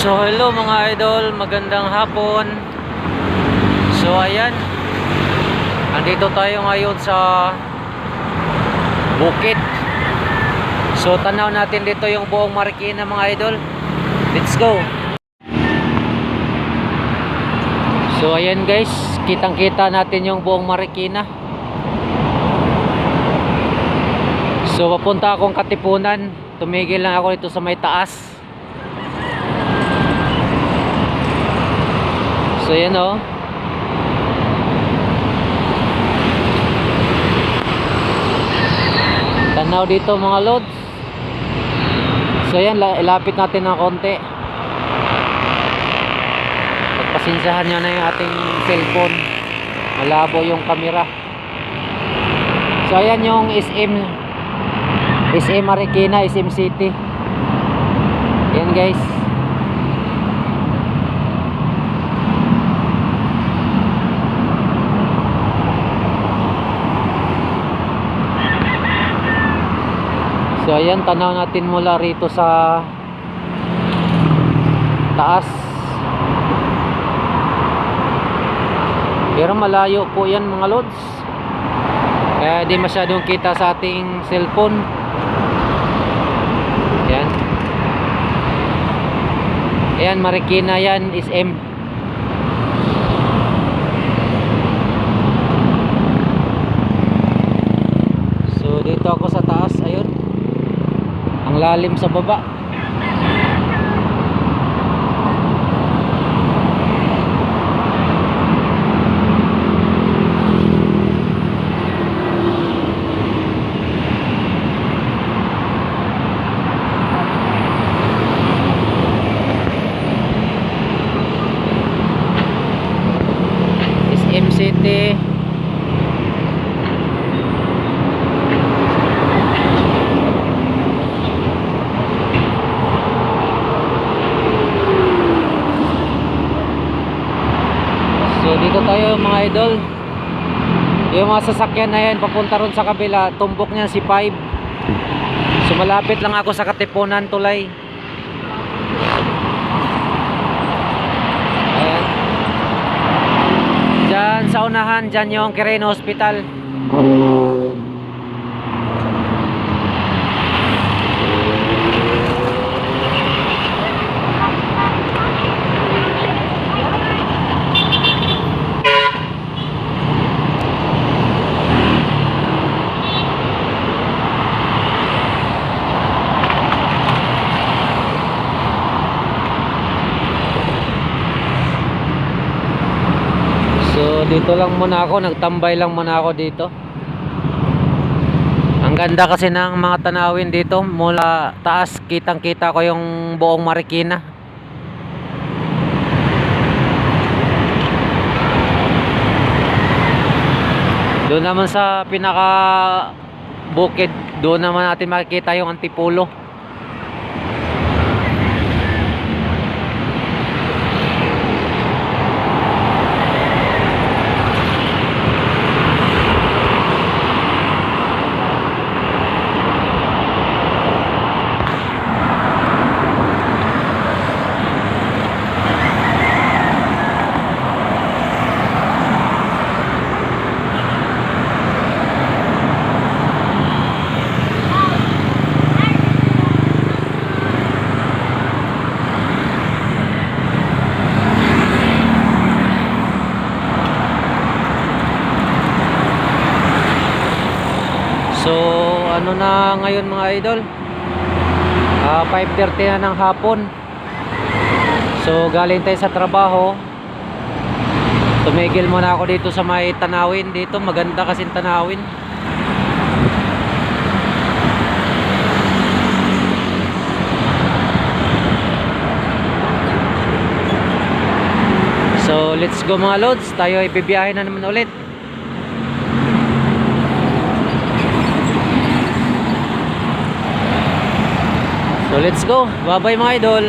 So hello mga idol, magandang hapon. So ayan, andito tayo ngayon sa bukid. So tanaw natin dito yung buong Marikina mga idol. Let's go. So ayan guys, kitang kita natin yung buong Marikina. So papunta akong Katipunan. Tumigil lang ako dito sa may taas. So yan o. Tanaw dito mga lods. So yan, ilapit natin ng konti. Pagpasensyahan nyo na yung ating cellphone. Malabo yung camera. So ayan yung SM Marikina, SM City. Yan guys. So ayan, tanaw natin mula rito sa taas. Pero malayo po yan mga lods, kaya di masyadong kita sa ating cellphone. Yan. Ayan, Marikina yan, SM. So dito ako sa taas, ayun. Ang lalim sa baba. SM City. So dito tayo mga idol. Yung mga sasakyan na yan papunta ron sa kabila, tumbok niya si 5. So malapit lang ako sa Katipunan tulay. Ayan. Diyan sa unahan, diyan yung Quirino Hospital. So dito lang muna ako, nagtambay lang muna ako dito. Ang ganda kasi ng mga tanawin dito. Mula taas, kitang kita ko yung buong Marikina. Doon naman sa pinaka bukid, doon naman natin makikita yung Antipolo. So ano na ngayon mga idol, 5:30 na ng hapon. So galing tayo sa trabaho. Tumigil muna ako dito sa may tanawin. Dito maganda kasi tanawin. So let's go mga lods, tayo ibibiyahe na naman ulit. So let's go. Bye bye mga idol.